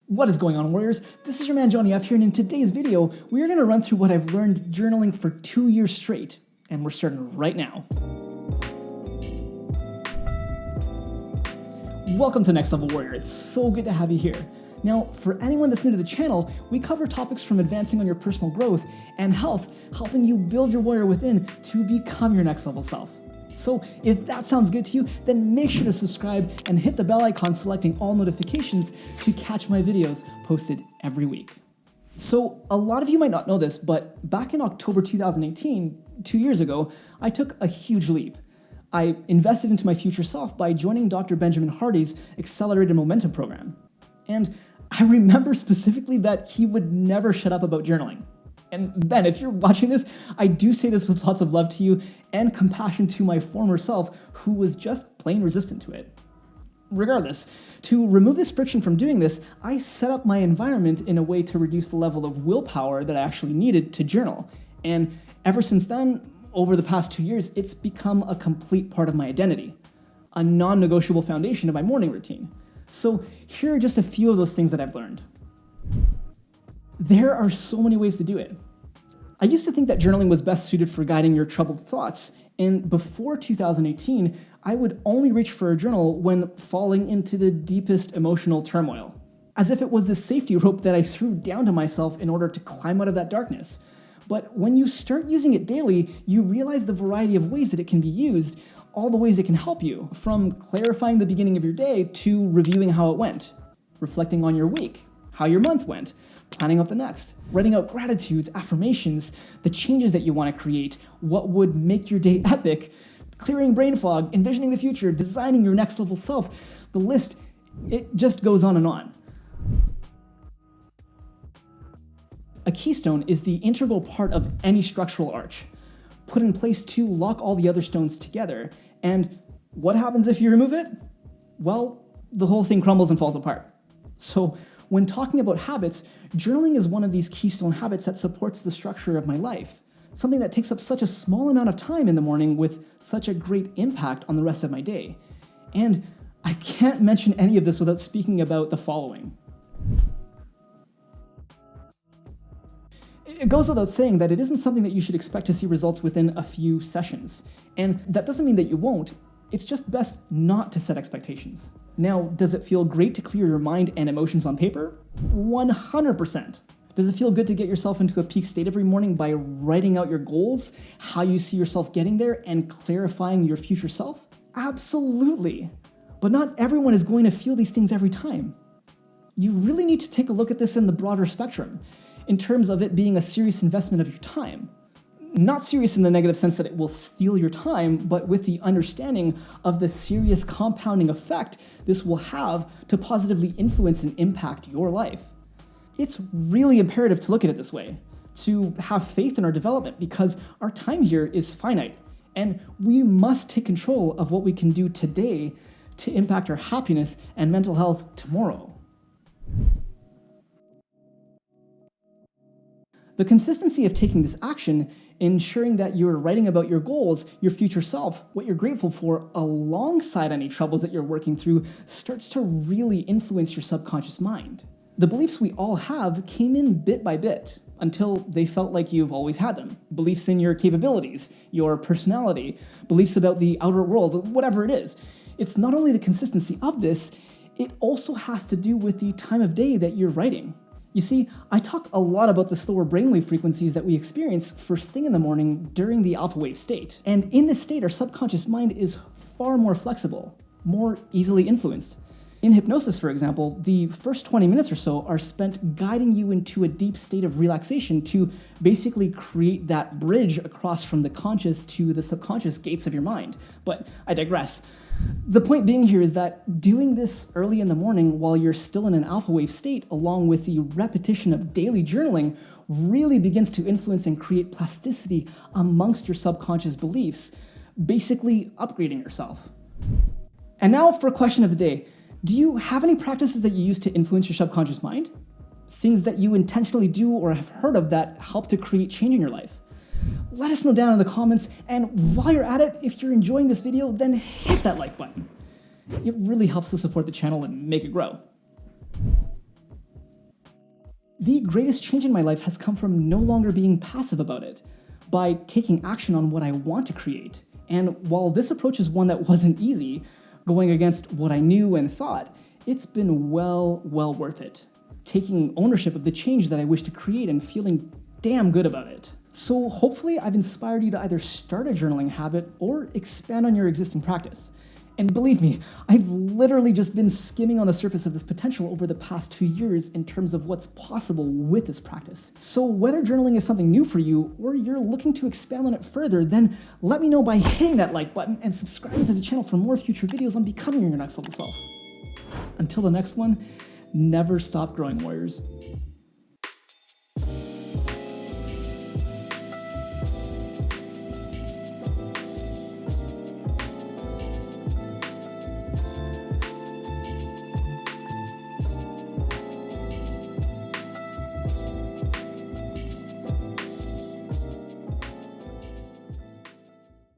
What is going on, warriors? This is your man Johnny F here, and in today's video, we are going to run through what I've learned journaling for 2 years straight, and we're starting right now. Welcome to Next Level Warrior. It's so good to have you here. Now, for anyone that's new to the channel, we cover topics from advancing on your personal growth and health, helping you build your warrior within to become your next level self. So if that sounds good to you, then make sure to subscribe and hit the bell icon selecting all notifications to catch my videos posted every week. So a lot of you might not know this, but back in October 2018, 2 years ago, I took a huge leap. I invested into my future self by joining Dr. Benjamin Hardy's Accelerated Momentum program. And I remember specifically that he would never shut up about journaling. And Ben, if you're watching this, I do say this with lots of love to you and compassion to my former self who was just plain resistant to it. Regardless, to remove this friction from doing this, I set up my environment in a way to reduce the level of willpower that I actually needed to journal. And ever since then, over the past 2 years, it's become a complete part of my identity, a non-negotiable foundation of my morning routine. So here are just a few of those things that I've learned. There are so many ways to do it. I used to think that journaling was best suited for guiding your troubled thoughts, and before 2018, I would only reach for a journal when falling into the deepest emotional turmoil, as if it was this safety rope that I threw down to myself in order to climb out of that darkness. But when you start using it daily, you realize the variety of ways that it can be used, all the ways it can help you, from clarifying the beginning of your day to reviewing how it went, reflecting on your week, how your month went, planning out the next, writing out gratitudes, affirmations, the changes that you want to create, what would make your day epic, clearing brain fog, envisioning the future, designing your next level self. The list, it just goes on and on. A keystone is the integral part of any structural arch, put in place to lock all the other stones together. And what happens if you remove it? Well, the whole thing crumbles and falls apart. So when talking about habits, journaling is one of these keystone habits that supports the structure of my life, something that takes up such a small amount of time in the morning with such a great impact on the rest of my day. And I can't mention any of this without speaking about the following. It goes without saying that it isn't something that you should expect to see results within a few sessions. And that doesn't mean that you won't. It's just best not to set expectations. Now, does it feel great to clear your mind and emotions on paper? 100%. Does it feel good to get yourself into a peak state every morning by writing out your goals, how you see yourself getting there, and clarifying your future self? Absolutely. But not everyone is going to feel these things every time. You really need to take a look at this in the broader spectrum, in terms of it being a serious investment of your time. Not serious in the negative sense that it will steal your time, but with the understanding of the serious compounding effect this will have to positively influence and impact your life. It's really imperative to look at it this way, to have faith in our development, because our time here is finite, and we must take control of what we can do today to impact our happiness and mental health tomorrow. The consistency of taking this action, ensuring that you're writing about your goals, your future self, what you're grateful for, alongside any troubles that you're working through, starts to really influence your subconscious mind. The beliefs we all have came in bit by bit until they felt like you've always had them. Beliefs in your capabilities, your personality, beliefs about the outer world, whatever it is. It's not only the consistency of this, it also has to do with the time of day that you're writing. You see, I talk a lot about the slower brainwave frequencies that we experience first thing in the morning during the alpha wave state. And in this state, our subconscious mind is far more flexible, more easily influenced. In hypnosis, for example, the first 20 minutes or so are spent guiding you into a deep state of relaxation to basically create that bridge across from the conscious to the subconscious gates of your mind. But I digress. The point being here is that doing this early in the morning while you're still in an alpha wave state, along with the repetition of daily journaling, really begins to influence and create plasticity amongst your subconscious beliefs, basically upgrading yourself. And now for a question of the day. Do you have any practices that you use to influence your subconscious mind? Things that you intentionally do or have heard of that help to create change in your life? Let us know down in the comments, and while you're at it, if you're enjoying this video, then hit that like button. It really helps to support the channel and make it grow. The greatest change in my life has come from no longer being passive about it, by taking action on what I want to create. And while this approach is one that wasn't easy, going against what I knew and thought, it's been well worth it. Taking ownership of the change that I wish to create and feeling damn good about it. So hopefully I've inspired you to either start a journaling habit or expand on your existing practice. And believe me, I've literally just been skimming on the surface of this potential over the past 2 years in terms of what's possible with this practice. So whether journaling is something new for you or you're looking to expand on it further, then let me know by hitting that like button and subscribing to the channel for more future videos on becoming your next level self. Until the next one, never stop growing, warriors.